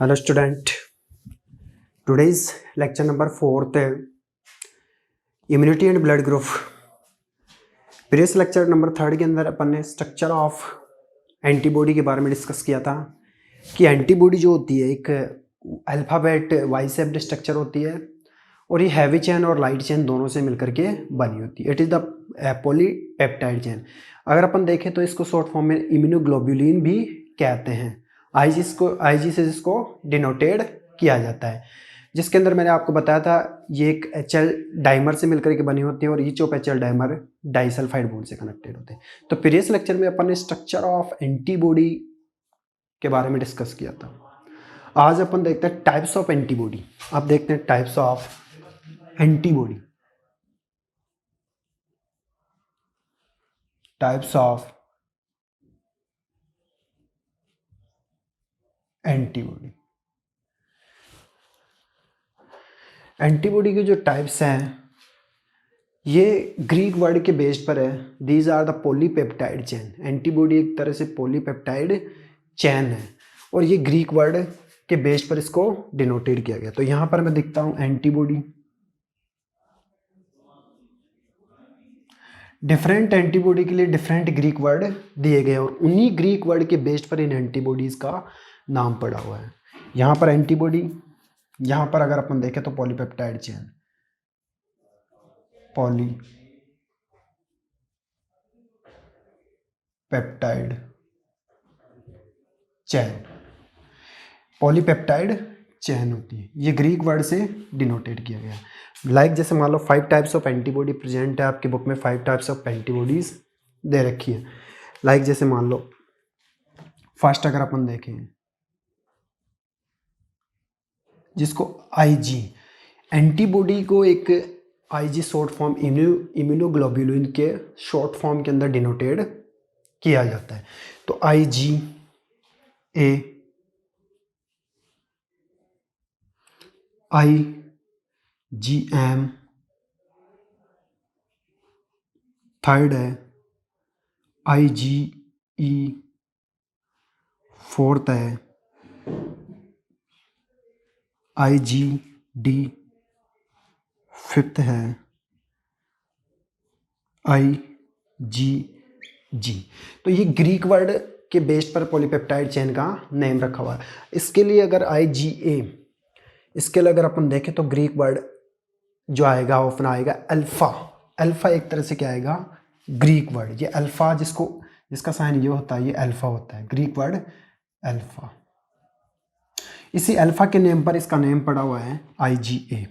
Hello student, today's lecture number 4 immunity and blood group. Previous lecture number 3 के अंदर अपन ने structure of antibody के बारे में डिस्कस किया था कि एंटीबॉडी जो होती है एक अल्फ़ाबेट वाई शेप्ड स्ट्रक्चर होती है और ये हैवी चेन और लाइट चेन दोनों से मिलकर के बनी होती है। It is the polypeptide chain. अगर अपन देखें तो इसको शॉर्ट फॉर्म में इम्यूनोग्लोबुलिन भी कहते हैं। आईजी से इसको डिनोटेड किया जाता है, जिसके अंदर मैंने आपको बताया था ये एक एचएल डाइमर से मिलकर के बनी होती है और each of HL dimer disulphide bond से कनेक्टेड होते हैं। तो प्रीवियस लेक्चर में अपन ने स्ट्रक्चर ऑफ एंटीबॉडी के बारे में डिस्कस किया था। आज अपन देखते हैं टाइप्स ऑफ एंटीबॉडी। अब देखते हैं types of antibody. Types of antibody. Antibody के जो टाइप्स हैं ये ग्रीक वर्ड के बेस पर है। These are the polypeptide chain. Antibody एक तरह से पॉलीपेप्टाइड चेन है और ये ग्रीक वर्ड के बेस पर इसको डिनोटेड किया गया। तो यहाँ पर मैं दिखता हूँ एंटीबॉडी। डिफरेंट एंटीबॉडी के लिए डिफरेंट ग्रीक वर्ड दिए गए और उन्हीं ग्रीक वर्ड के बेस पर इन एंटीबॉडीज का नाम पड़ा हुआ है। यहाँ पर एंटीबॉडी, यहाँ पर अगर अपन देखें तो polypeptide chain, polypeptide chain, polypeptide chain होती है। ये ग्रीक वर्ड से डिनोटेड किया गया है। लाइक जैसे मान लो 5 टाइप्स ऑफ एंटीबॉडी प्रेजेंट है आपकी बुक में। 5 टाइप्स ऑफ एंटीबॉडीज दे रखी है। लाइक जैसे मान लो फर्स्ट अगर अपन देखें जिसको आईजी, एंटीबॉडी को एक आईजी शॉर्ट फॉर्म इम्यूनोग्लोबुलिन के शॉर्ट फॉर्म के अंदर डिनोटेड किया जाता है। तो आईजी ए, IgM थर्ड है, IgE फोर्थ है, IgD फिफ्थ है, IgG। तो ये ग्रीक वर्ड के बेस पर पॉलीपेप्टाइड चेन का नेम रखा हुआ है। इसके लिए अगर IgA, इसके लिए अगर अपन देखें तो ग्रीक वर्ड जो आएगा ऑप्शन आएगा अल्फा। अल्फा एक तरह से क्या आएगा, ग्रीक वर्ड। ये अल्फा जिसका साइन ये होता है, ये अल्फा होता है, ग्रीक वर्ड अल्फा। इसी अल्फा के नेम पर इसका नेम पड़ा हुआ है IgA।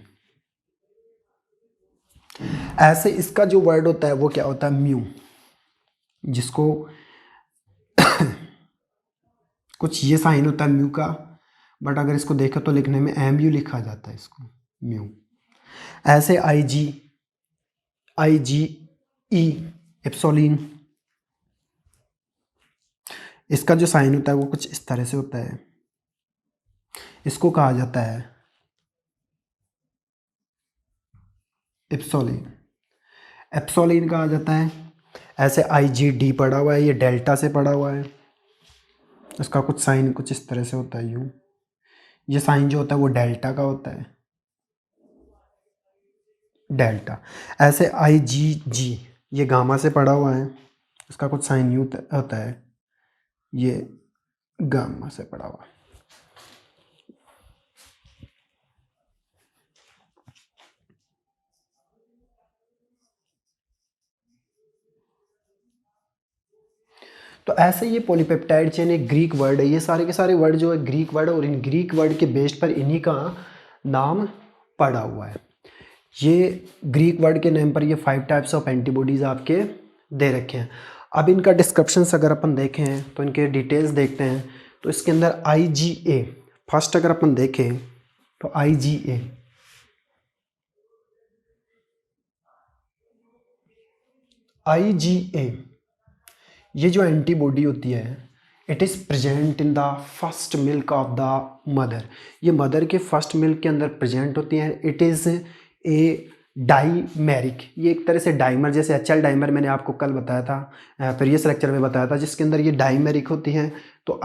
ऐसे इसका जो वर्ड होता है वो क्या होता है, म्यू, जिसको कुछ ये साइन होता है म्यू का, बट अगर इसको देखो तो लिखने में MU लिखा जाता है इसको, म्यू। ऐसे IgE एप्सोलिन, इसका जो साइन होता है वो कुछ इस तरह से होता है, इसको कहा जाता है एप्सोलिन। एप्सोलिन कहा जाता है। ऐसे IgD पड़ा हुआ है, ये डेल्टा से पड़ा हुआ है, इसका कुछ साइन कुछ इस तरह से होता है यूँ। ये साइन जो होता है वो डेल्टा का होता है, डेल्टा। ऐसे IgG, ये गामा से पड़ा हुआ है, इसका कुछ साइन यूँ होता है, ये गामा से पड़ा हुआ है। तो ऐसे ये पॉलीपेप्टाइड चेन एक ग्रीक वर्ड है। ये सारे के सारे वर्ड जो है ग्रीक वर्ड है और इन ग्रीक वर्ड के बेस पर इन्हीं का नाम पड़ा हुआ है। ये ग्रीक वर्ड के नेम पर ये 5 टाइप्स ऑफ एंटीबॉडीज़ आपके दे रखे हैं। अब इनका डिस्क्रिप्शंस अगर अपन देखें तो इनके डिटेल्स देखते हैं। तो इसके अंदर IgA फर्स्ट अगर अपन देखें तो IgA, ये जो एंटीबॉडी होती है it is present in the first milk of the mother. ये मदर के फर्स्ट मिल्क के अंदर प्रेजेंट होती है। इट इज़ ए डाइमेरिक, ये एक तरह से डाइमर, जैसे HL डाइमर मैंने आपको कल बताया था, प्रीवियस लेक्चर में बताया था, जिसके अंदर ये डाइमेरिक होती हैं। तो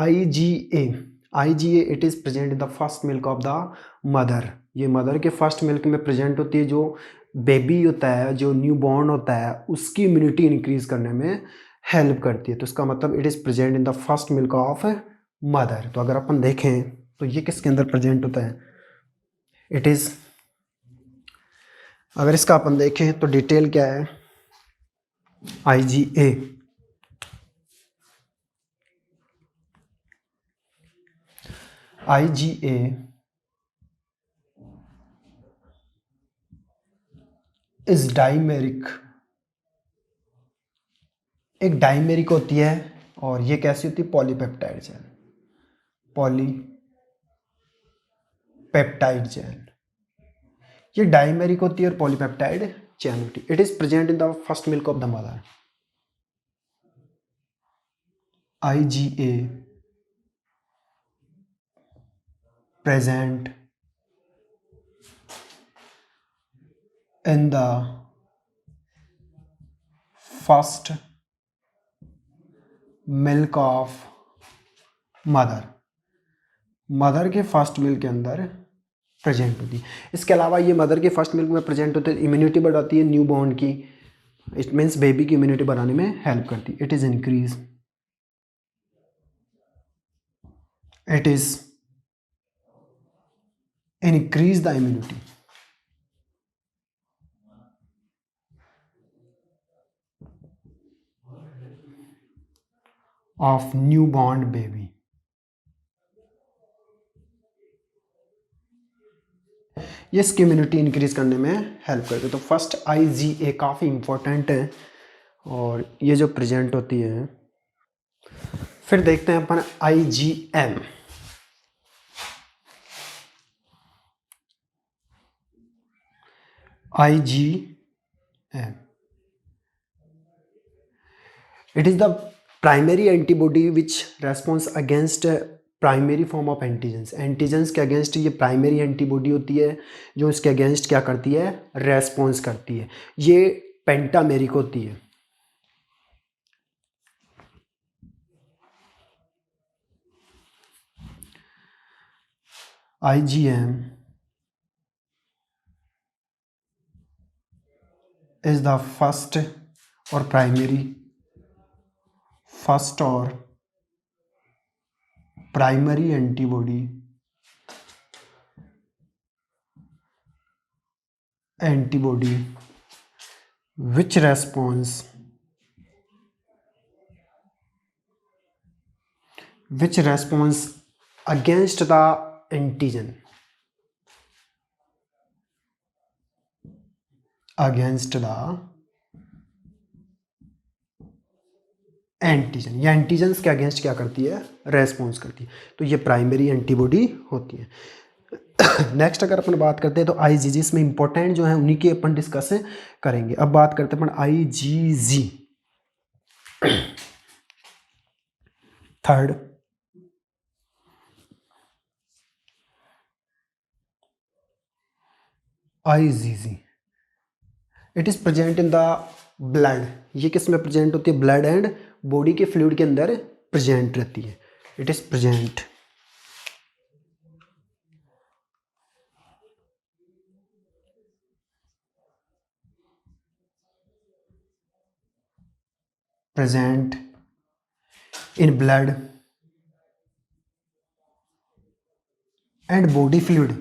IgA it is present in the first milk of the mother. ये मदर के फर्स्ट मिल्क में प्रेजेंट होती है। जो बेबी होता है, जो न्यू बॉर्न होता है, उसकी इम्यूनिटी इंक्रीज करने में हेल्प करती है। तो इसका मतलब it is present in the first milk of mother. तो अगर अपन देखें तो ये किसके अंदर प्रेजेंट होता है, इट इज़, अगर इसका अपन देखें तो डिटेल क्या है, IgA IgA इज डाइमेरिक, एक डाइमेरिक होती है और ये कैसी होती है, पॉलीपेप्टाइड जेल, पॉलीपेप्टाइड जेल। ये डाइमेरिक होती है और पॉलीपेप्टाइड चेन होती है। It is present in the first milk of the mother. IgA present in the first milk of mother। Mother के फर्स्ट मिल्क के अंदर प्रेजेंट होती है। इसके अलावा ये मदर के फर्स्ट मिल्क में प्रेजेंट होते हैं, इम्यूनिटी बढ़ाती है न्यू बॉर्न की। इट मीन्स बेबी की इम्यूनिटी बढ़ाने में हेल्प करती है। It is increase the immunity of newborn baby। ये इसकी इम्यूनिटी इंक्रीज करने में हेल्प करते हैं। तो फर्स्ट IgA काफ़ी इंपॉर्टेंट है और ये जो प्रेजेंट होती है। फिर देखते हैं अपन IgM। IgM it is the primary antibody which responds against primary form of antigens. Antigens के अगेंस्ट ये प्राइमरी एंटीबॉडी होती है जो इसके अगेंस्ट क्या करती है, रेस्पॉन्स करती है। ये पेंटामेरिक होती है। IgM is the first और primary antibody which responds against the antigen, या एंटीजेंस के अगेंस्ट क्या करती है, रेस्पॉन्स करती है। तो ये प्राइमरी एंटीबॉडी होती है। नेक्स्ट अगर अपन बात करते हैं तो IgG, इसमें इंपॉर्टेंट जो है उन्हीं की अपन डिस्कस करेंगे। अब बात करते हैं अपन IgG। Third IgG it is present in the blood. ये किस में प्रेजेंट होती है, ब्लड एंड बॉडी के फ्लूइड के अंदर प्रेजेंट रहती है। It is present in blood and body fluid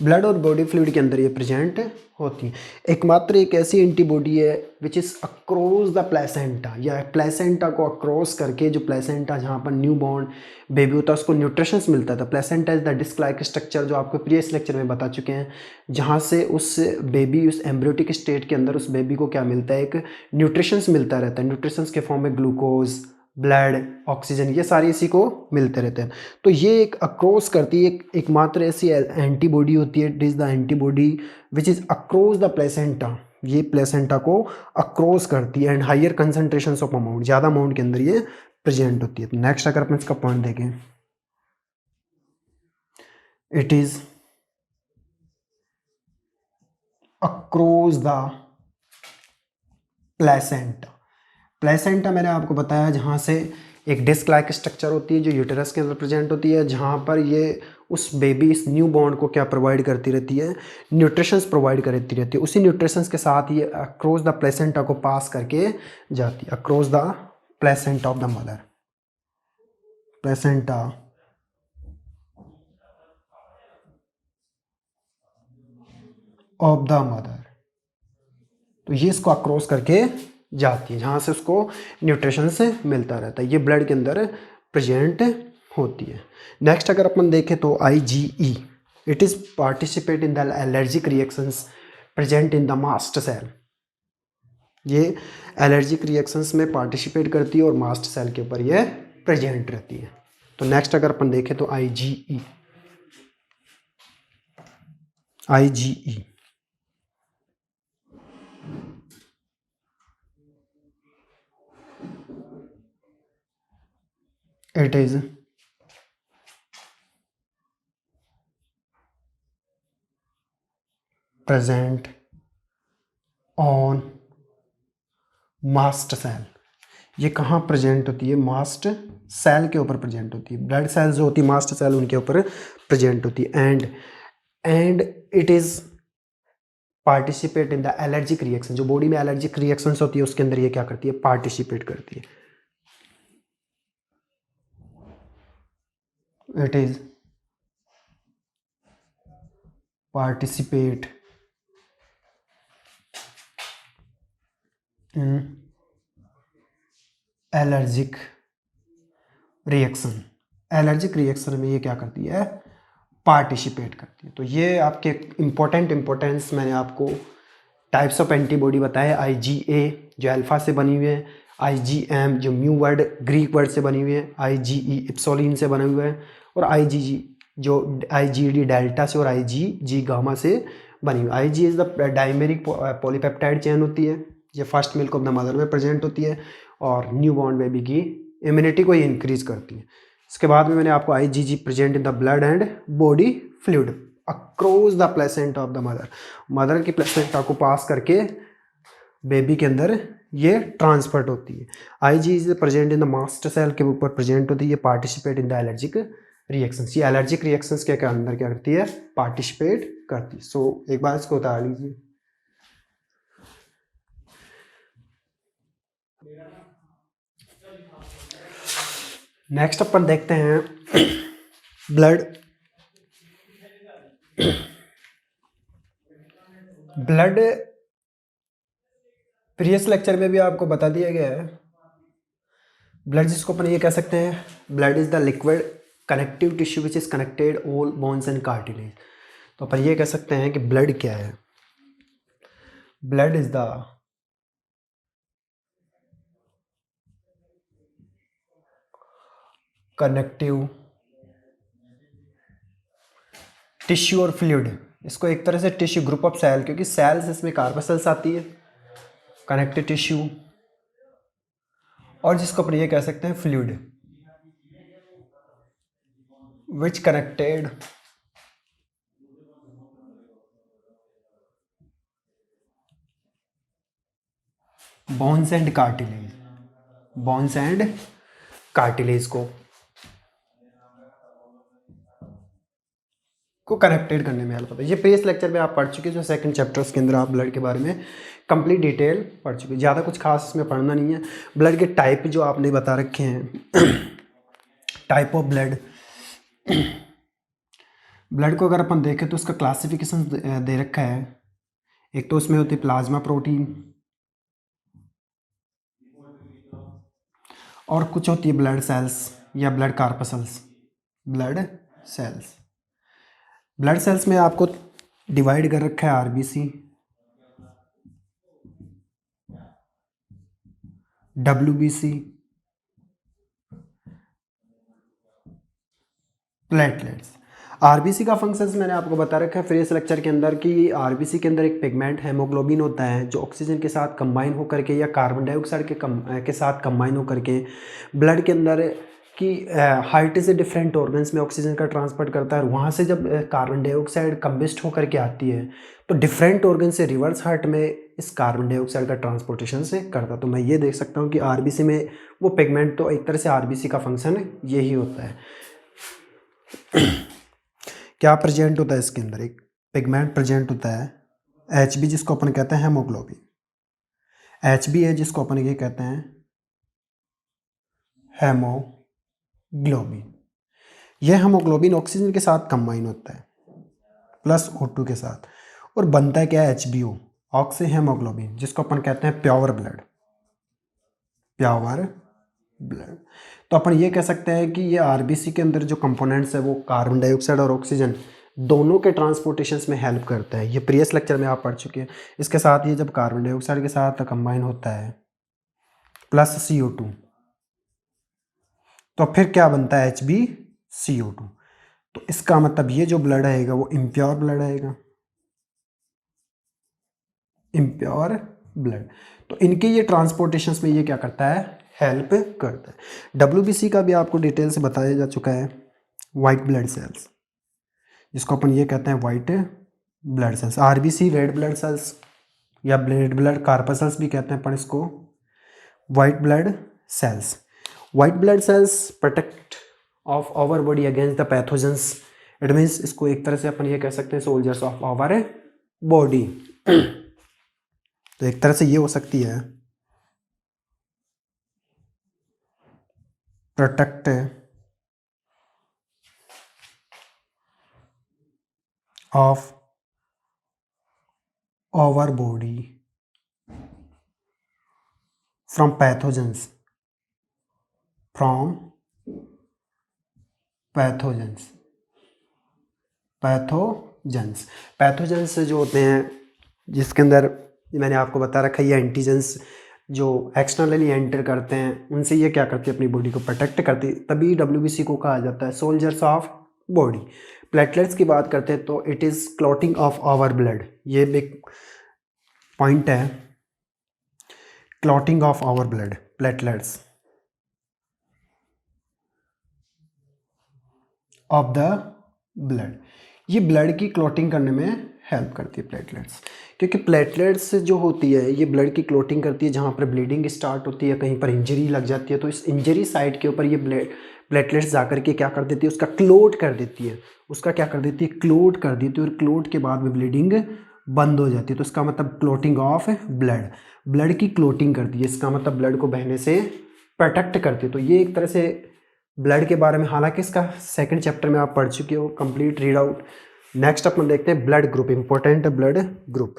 blood और बॉडी फ्लूइड के अंदर ये प्रेजेंट होती है। एकमात्र एक ऐसी एंटीबॉडी है विच इज़ अक्रॉस द प्लेसेंटा, या प्लेसेंटा को अक्रॉस करके, जो प्लेसेंटा जहाँ पर न्यू बॉर्न बेबी होता है उसको न्यूट्रिशंस मिलता था। Placenta is the disc like structure, जो आपको प्रीवियस लेक्चर में बता चुके हैं, जहाँ से उस बेबी, उस एम्ब्रियोटिक स्टेट के अंदर उस बेबी को क्या मिलता है, एक न्यूट्रिशंस मिलता रहता है। न्यूट्रिशंस के फॉर्म में ग्लूकोज, ब्लड, ऑक्सीजन, ये सारी इसी को मिलते रहते हैं। तो ये एक अक्रॉस करती है, एकमात्र ऐसी एंटीबॉडी होती है। It is the antibody which is across the placenta, ये प्लेसेंटा को अक्रॉस करती है and higher concentration of amount, ज़्यादा अमाउंट के अंदर ये प्रेजेंट होती है। तो नेक्स्ट अगर अपन इसका पॉइंट देखें, it is across the placenta. Placenta मैंने आपको बताया जहाँ से एक डिस्क लाइक स्ट्रक्चर होती है जो यूटेरस के अंदर प्रेजेंट होती है, जहाँ पर ये उस बेबी इस न्यू बॉर्न को क्या प्रोवाइड करती रहती है, न्यूट्रिशंस प्रोवाइड करती रहती है। उसी न्यूट्रिशंस के साथ ये अक्रॉस द प्लेसेंटा को पास करके जाती है, across the placenta of the mother, placenta of the mother. तो ये इसको अक्रॉस करके जाती है जहाँ से उसको न्यूट्रिशन से मिलता रहता है, ये ब्लड के अंदर प्रेजेंट होती है। नेक्स्ट अगर अपन देखें तो IgE, it is participate in the allergic reactions present in the mast cell. ये एलर्जिक रिएक्शंस में पार्टिसिपेट करती है और मास्ट सेल के ऊपर ये प्रेजेंट रहती है। तो नेक्स्ट अगर अपन देखें तो IgE, IgE it is present on mast cell. ये कहाँ प्रेजेंट होती है, मास्ट सेल के ऊपर प्रेजेंट होती है। ब्लड सेल्स जो होती है मास्ट सेल उनके ऊपर प्रेजेंट होती है। And it is participate in the allergic reaction, जो बॉडी में एलर्जिक रिएक्शंस होती है उसके अंदर ये क्या करती है, पार्टिसिपेट करती है। It is participate in allergic reaction, allergic reaction में ये क्या करती है, पार्टिसिपेट करती है। तो ये आपके इम्पोर्टेंस मैंने आपको टाइप्स ऑफ एंटीबॉडी बताए। IgA जो अल्फा से बनी हुई है, IgM जो म्यू वर्ड ग्रीक वर्ड से बनी हुई है, IgE इप्सोलिन से बने हुए हैं, और IgG जो IgD डेल्टा से और IgG गामा से बनी हुई। IG is the dimeric polypeptide chain होती है, ये first milk of the mother में प्रेजेंट होती है और न्यू बॉर्न बेबी की इम्यूनिटी को ये इंक्रीज करती है। इसके बाद में मैंने आपको IgG present in the blood and body fluid across the placenta of the mother, mother की प्लेसेंटा को पास करके बेबी के अंदर ये ट्रांसफर होती है। IgG is present in the mast cell के ऊपर प्रेजेंट होती है, ये participate in the allergic reactions, ये एलर्जिक रिएक्शंस के अंदर क्या करती है, पार्टिसिपेट करती है। सो एक बार इसको उतार लीजिए। नेक्स्ट अपन देखते हैं ब्लड प्रीवियस लेक्चर में भी आपको बता दिया गया है। ब्लड जिसको अपन ये कह सकते हैं, blood is the liquid connective tissue which is connected all bones and cartilage. तो अपन ये कह सकते हैं कि ब्लड क्या है, blood is the connective tissue और फ्लूइड, इसको एक तरह से टिश्यू ग्रुप ऑफ सेल, क्योंकि सेल्स इसमें कार्बोसेल्स आती है, कनेक्टिव टिश्यू, और जिसको अपन ये कह सकते हैं fluid which connected bones and cartilage, bones and cartilage को कनेक्टेड करने में हेल्प होता है। ये प्रीवियस लेक्चर में आप पढ़ चुके हैं, जो सेकंड चैप्टर्स के अंदर आप ब्लड के बारे में कंप्लीट डिटेल पढ़ चुके हैं, ज़्यादा कुछ खास इसमें पढ़ना नहीं है। ब्लड के टाइप जो आपने बता रखे हैं टाइप ऑफ ब्लड, ब्लड को अगर अपन देखें तो उसका क्लासिफिकेशन दे रखा है। एक तो उसमें होती है प्लाज्मा प्रोटीन, और कुछ होती है ब्लड सेल्स या blood corpuscles, blood cells. Blood cells में आपको डिवाइड कर रखा है आरबीसी, डब्ल्यूबीसी, प्लेटलेट्स। आरबीसी का फंक्शंस मैंने आपको बता रखा है प्रीवियस लेक्चर के अंदर कि आरबीसी के अंदर एक पिगमेंट हेमोग्लोबिन होता है जो ऑक्सीजन के साथ कंबाइन होकर के या कार्बन डाइऑक्साइड के साथ कंबाइन होकर के ब्लड के अंदर कि हार्ट से डिफरेंट ऑर्गन्स में ऑक्सीजन का ट्रांसपोर्ट करता है, और वहाँ से जब कार्बन डाइऑक्साइड कंबिस्ट होकर के आती है तो डिफरेंट ऑर्गन से रिवर्स हार्ट में इस कार्बन डाइऑक्साइड का ट्रांसपोर्टेशन से करता। तो मैं ये देख सकता हूँ कि आरबीसी में वो पिगमेंट, तो एक तरह से आरबीसी का फंक्शन यही होता है। क्या प्रेजेंट होता है इसके अंदर? एक पिगमेंट प्रेजेंट होता है एच बी, जिसको अपन कहते हैं हेमोग्लोबिन। एच बी है जिसको अपन ये कहते हैं हेमोग्लोबिन। यह हेमोग्लोबिन ऑक्सीजन के साथ कंबाइन होता है प्लस O2 के साथ, और बनता है क्या है HBO, ऑक्सी हेमोग्लोबिन, जिसको अपन कहते हैं प्योर ब्लड। Pure blood. तो अपन ये कह सकते हैं कि ये आरबीसी के अंदर जो कंपोनेंट्स है वो कार्बन डाइऑक्साइड और ऑक्सीजन दोनों के ट्रांसपोर्टेशंस में हेल्प करता है। ये प्रीवियस लेक्चर में आप पढ़ चुके हैं। इसके साथ ये जब कार्बन डाइऑक्साइड के साथ कंबाइन होता है प्लस CO2, तो फिर क्या बनता है HbCO2। तो इसका मतलब ये जो ब्लड आएगा वो इम्प्योर ब्लड आएगा, इम्प्योर ब्लड। तो इनके ये ट्रांसपोर्टेशंस में ये क्या करता है, हेल्प करता है। WBC का भी आपको डिटेल से बताया जा चुका है, वाइट ब्लड सेल्स, जिसको अपन ये कहते हैं white blood cells. RBC red blood cells या रेड ब्लड कार्पसल्स भी कहते हैं अपन इसको, white blood cells. White blood cells protect of our body against the pathogens. It means इसको एक तरह से अपन ये कह सकते हैं सोल्जर्स ऑफ आवर बॉडी। तो एक तरह से ये हो सकती है protect of our body from pathogens, from pathogens. Pathogens, pathogens जो होते हैं जिसके अंदर मैंने आपको बता रखा है ये एंटीजेंस जो एक्सटर्नली एंटर करते हैं, उनसे ये क्या करती है, अपनी बॉडी को प्रोटेक्ट करती है। तभी WBC को कहा जाता है सोल्जर्स ऑफ बॉडी। प्लेटलेट्स की बात करते हैं तो it is clotting of our blood, ये एक पॉइंट है, clotting of our blood, platelets of the blood. ये ब्लड की क्लॉटिंग करने में हेल्प करती है प्लेटलेट्स, क्योंकि प्लेटलेट्स जो होती है ये ब्लड की क्लॉटिंग करती है। जहाँ पर ब्लीडिंग स्टार्ट होती है, कहीं पर इंजरी लग जाती है, तो इस इंजरी साइट के ऊपर ये प्लेटलेट्स जाकर के क्या कर देती है, उसका क्लोट कर देती है, उसका क्या कर देती है, क्लोट कर देती है, और क्लोट के बाद में ब्लीडिंग बंद हो जाती है। तो इसका मतलब क्लोटिंग ऑफ ब्लड, ब्लड की क्लोटिंग करती है, इसका मतलब ब्लड को बहने से प्रोटेक्ट करती है। तो ये एक तरह से ब्लड के बारे में, हालांकि इसका सेकंड चैप्टर में आप पढ़ चुके हो, कंप्लीट रीड आउट। नेक्स्ट अपन देखते हैं blood group, important blood group.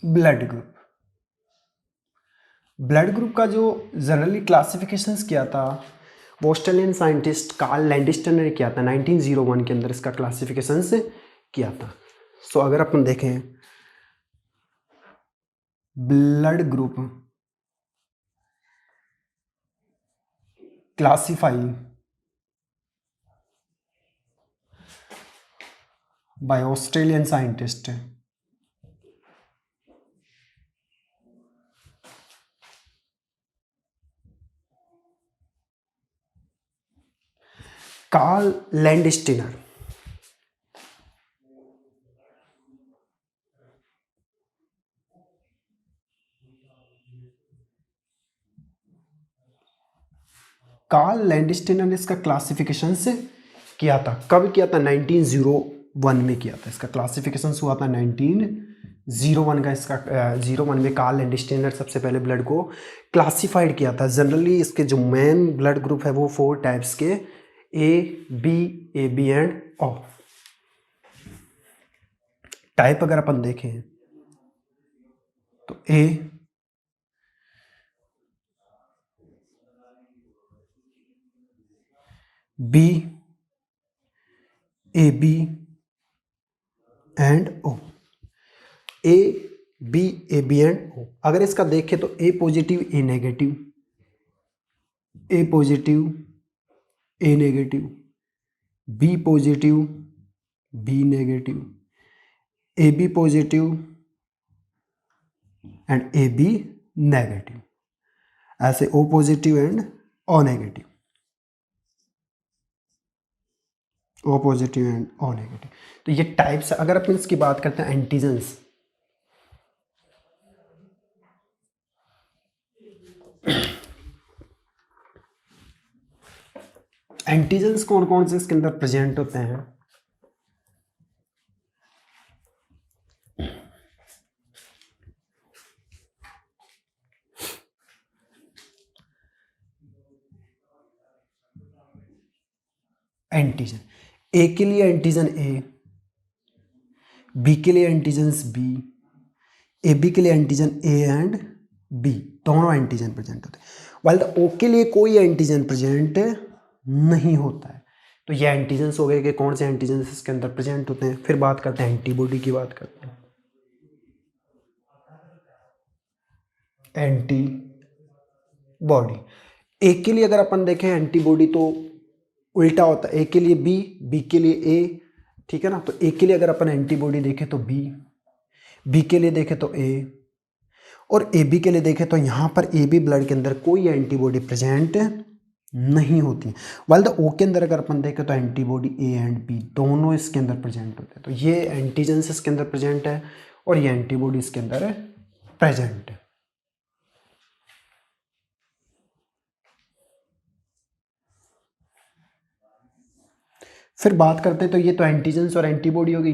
Blood group, blood group का जो जनरली क्लासिफिकेशंस किया था वो ऑस्ट्रेलियन साइंटिस्ट कार्ल लैंडिस्टर ने किया था 1901 के अंदर, इसका क्लासिफिकेशंस किया था। सो अगर अपन देखें blood group classify by Australian scientist Karl Landsteiner. Karl Landsteiner ने इसका क्लासिफिकेशन से किया था। कब किया था? 1901 में किया था। इसका क्लासिफिकेशन हुआ था 1901 का। इसका 01 में कार्ल लैंडस्टेनर सबसे पहले ब्लड को क्लासिफाइड किया था। जनरली इसके जो मेन ब्लड ग्रुप है वो 4 टाइप्स के A B and O. Type अगर अपन देखें तो A, B, A B and O. A B and O. अगर इसका देखें तो A positive, A negative, A positive, A negative, B positive, B negative, A B positive and A B negative. ऐसे O positive and O negative, O positive and O negative. तो ये types. अगर अपन इसकी बात करते हैं एंटीजन्स, एंटीजन्स कौन कौन से इसके अंदर प्रेजेंट होते हैं? एंटीजन ए के लिए एंटीजन ए, बी के लिए एंटीजन्स बी, ए बी के लिए एंटीजन ए एंड बी, दोनों एंटीजन प्रेजेंट होते हैं। वाइल द ओ के लिए कोई एंटीजन प्रेजेंट नहीं होता है। तो ये एंटीजन्स हो गए कि कौन से एंटीजन्स इसके अंदर प्रेजेंट होते हैं। फिर बात करते हैं एंटीबॉडी की। बात करते हैं एंटीबॉडी। ए के लिए अगर अपन देखें एंटीबॉडी तो उल्टा होता है। ए के लिए बी, बी के लिए ए, ठीक है ना। तो ए के लिए अगर अपन एंटीबॉडी देखें तो बी के लिए देखें तो ए, और ए बी के लिए देखें तो यहाँ पर ए बी ब्लड के अंदर कोई एंटीबॉडी प्रेजेंट नहीं होती। वाइल द ओ के अंदर अगर अपन देखें तो एंटीबॉडी ए एंड बी दोनों इसके अंदर प्रेजेंट होते हैं। तो ये एंटीजेंस इसके अंदर प्रेजेंट है और ये एंटीबॉडी इसके अंदर प्रेजेंट है। फिर बात करते हैं, तो ये तो एंटीजेंस और एंटीबॉडी हो गई।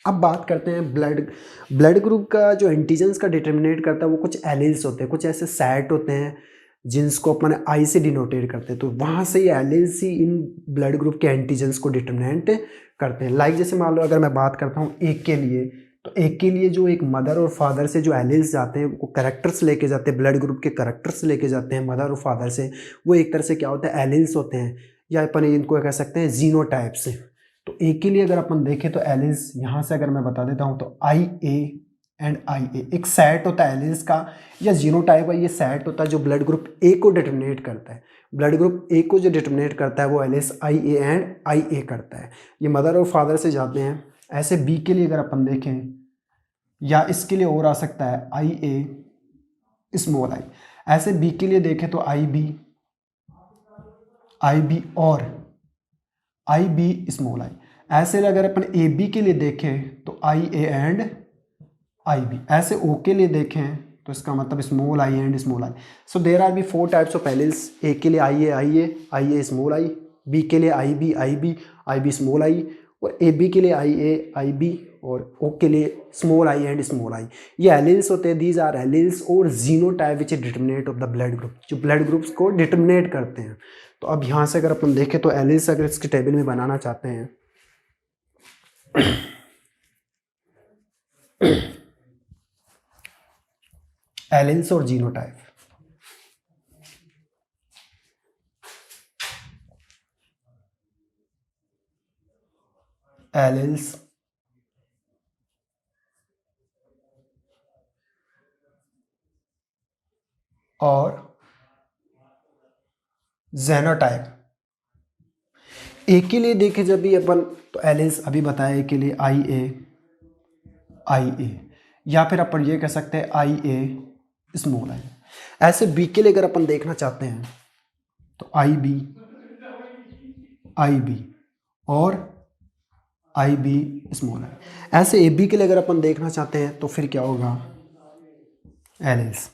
अब बात करते हैं ब्लड ग्रुप का। जो एंटीजेंस का डिटर्मिनेट करता है वो कुछ एलील्स होते हैं, कुछ ऐसे सेट होते हैं जिनको अपन आई से डिनोटेट करते हैं। तो वहाँ से ये alleles he in blood group के एंटीजेंस को डिटर्मिनेट करते हैं। लाइक जैसे मान लो अगर मैं बात करता हूँ एक के लिए, तो एक के लिए जो एक मदर और फादर से जो एलील्स जाते हैं वो करेक्टर्स लेके जाते हैं, ब्लड ग्रुप के करेक्टर्स लेके जाते हैं मदर और फादर से। वो एक तरह से क्या होता है, एलील्स होते हैं, या अपन इनको कह सकते हैं जीनोटाइप्स। तो ए के लिए अगर अपन देखें तो एलील्स यहाँ से अगर मैं बता देता हूँ तो आई ए एंड आई ए एक सेट होता है एलील्स का, या जीनोटाइप है, ये सेट होता है जो ब्लड ग्रुप ए को डिटर्मिनेट करता है। ब्लड ग्रुप ए को जो डिटर्मिनेट करता है वो alleles I A and I ए करता है। ये मदर और फादर से जाते हैं। ऐसे बी के लिए अगर अपन देखें, या इसके लिए और आ सकता है आई ए स्मॉल आई। ऐसे बी के लिए देखें तो आई बी और आई बी स्मॉल आई। ऐसे अगर अपन ए बी के लिए देखें तो आई ए एंड आई बी। ऐसे ओ के लिए देखें तो इसका मतलब small I and small I. So there are be 4 types of alleles. A के लिए आई ए स्मॉल आई, बी के लिए आई बी स्मॉल आई, और ए बी के लिए आई बी, और ओ के लिए स्मॉल आई एंड स्मॉल आई। ये एलील्स होते हैं। दीज आर एलील्स और genotype which determinate of the blood group, जो ब्लड ग्रुप्स को डिटर्मिनेट करते हैं। तो अब यहाँ से अगर अपन देखें तो एलील्स अगर इसके टेबल में बनाना चाहते हैं एलील्स और जीनोटाइप। एलील्स और जेनोटाइप। ए के लिए देखे जब भी अपन तो एलील्स अभी बताया, ए के लिए आई ए, या फिर अपन ये कह सकते हैं आई ए स्मॉल आई। ऐसे बी के लिए अगर अपन देखना चाहते हैं तो आई बी और आई बी स्मॉल आई। ऐसे ए बी के लिए अगर अपन देखना चाहते हैं तो फिर क्या होगा, एलील्स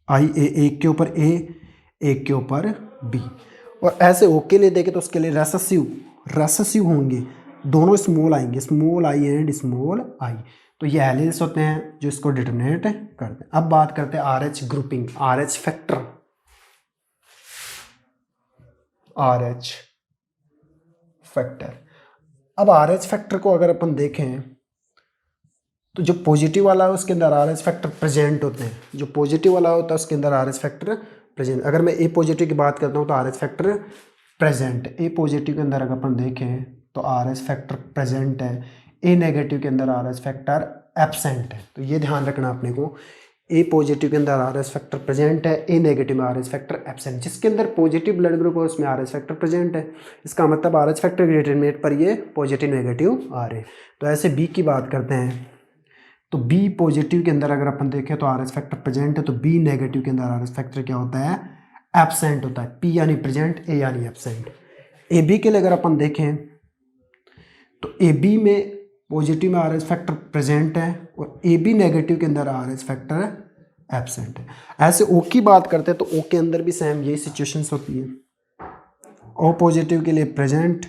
आई ए, एक के ऊपर ए, ए के ऊपर बी। और ऐसे ओ के लिए देखें तो उसके लिए रेसेसिव होंगे, दोनों स्मॉल आएंगे, स्मॉल आई एंड स्मॉल आई। तो ये एलिल्स होते हैं जो इसको डिटरमिनेट करते हैं। अब बात करते हैं R H grouping, are H factor, are H factor. अब आर एच फैक्टर को अगर अपन देखें तो जो पॉजिटिव वाला है उसके अंदर आर एच फैक्टर प्रेजेंट होते हैं, जो पॉजिटिव वाला होता है उसके अंदर आर एच फैक्टर प्रेजेंट। अगर मैं ए पॉजिटिव की बात करता हूँ तो are H factor present, A positive के अंदर अगर अपन देखें तो आर एच फैक्टर प्रेजेंट है, ए नेगेटिव के अंदर आर एच फैक्टर एब्सेंट है। तो ये ध्यान रखना अपने को, ए पॉजिटिव के अंदर आर एच फैक्टर प्रेजेंट है, ए नेगेटिव में आर एच फैक्टर एब्सेंट। जिसके अंदर पॉजिटिव ब्लड ग्रुप है उसमें आर एच फैक्टर प्रेजेंट है, इसका मतलब आर एच फैक्टर के डिटरमिनेंट पर ये पॉजिटिव नेगेटिव आ रहे हैं। तो ऐसे बी की बात करते हैं तो बी पॉजिटिव के अंदर अगर अपन देखें तो आर एच फैक्टर प्रेजेंट है, तो बी नेगेटिव के अंदर आर एच फैक्टर क्या होता है, एब्सेंट होता है। पी यानी प्रेजेंट, ए यानी एब्सेंट। ए बी के लिए अगर अपन देखें तो ए बी में पॉजिटिव में आर एच फैक्टर प्रेजेंट है और ए बी नेगेटिव के अंदर आर एच फैक्टर एब्सेंट है। ऐसे ओ की बात करते हैं तो ओ के अंदर भी सेम यही सिचुएशंस होती है, ओ पॉजिटिव के लिए प्रेजेंट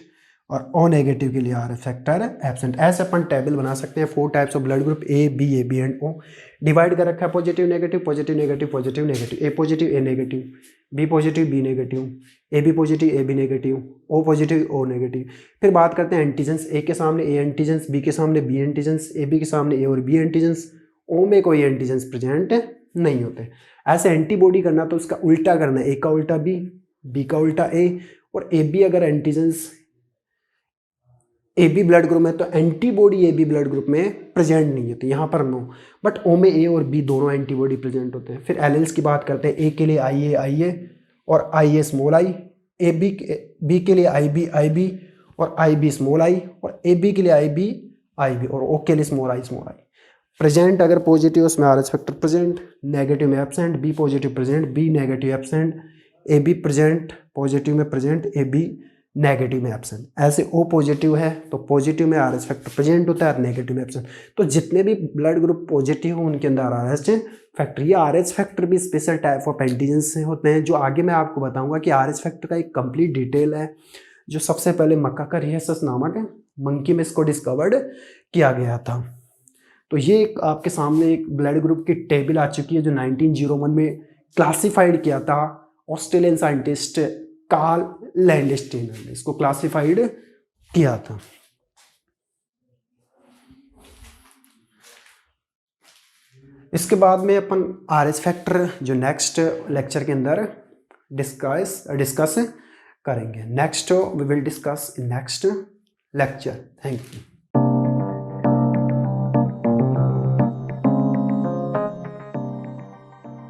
और ओ नेगेटिव के लिए आर एच फैक्टर एब्सेंट। ऐसे अपन टेबल बना सकते हैं, 4 types of blood group A B and O, divide कर रखा है positive negative positive negative positive negative, A positive A negative, B positive B negative, A B positive A B negative, O positive O negative. फिर बात करते हैं antigens, ए के सामने ए antigens, B के सामने बी एंटीजेंस, ए बी के सामने ए और बी एंटीजेंस, ओ में कोई एंटीजेंस प्रेजेंट नहीं होते। ऐसे एंटीबॉडी करना तो उसका उल्टा करना है, ए का उल्टा बी का उल्टा ए, और ए बी अगर antigens A B blood group में तो antibody A B blood group में प्रेजेंट नहीं होती, यहाँ पर नो, बट ओ में ए और बी दोनों एंटीबॉडी प्रेजेंट होते हैं। फिर एलिल्स की बात करते हैं, ए के लिए आई ए और आई ए स्मॉल आई, ए बी के लिए आई बी और आई बी स्मॉल आई, और ए बी के लिए आई बी और ओ के लिए स्मॉल आई। प्रेजेंट अगर पॉजिटिव उसमें R H factor present, negative में absent, B positive present B negative absent, A B present positive में प्रेजेंट, ए बी नेगेटिव में एब्सेंट। ऐसे ओ पॉजिटिव है तो पॉजिटिव में आर एच फैक्टर प्रेजेंट होता है और नेगेटिव में एब्सेंट। तो जितने भी ब्लड ग्रुप पॉजिटिव हो उनके अंदर आर एच फैक्टर, ये आर एच फैक्टर भी स्पेशल टाइप ऑफ एंटीजेंस से होते हैं, जो आगे मैं आपको बताऊंगा कि आर एच फैक्टर का एक कंप्लीट डिटेल है, जो सबसे पहले मकाकर नामक मंकी में इसको डिस्कवर्ड किया गया था। तो ये आपके सामने एक ब्लड ग्रुप की टेबल आ चुकी है जो 1901 में क्लासिफाइड किया था ऑस्ट्रेलियन साइंटिस्ट कार्ल लैंडस्टीनर ने इसको क्लासिफाइड किया था। इसके बाद में अपन आर एच फैक्टर जो नेक्स्ट लेक्चर के अंदर डिस्कस करेंगे। Next we will discuss in next lecture. Thank you.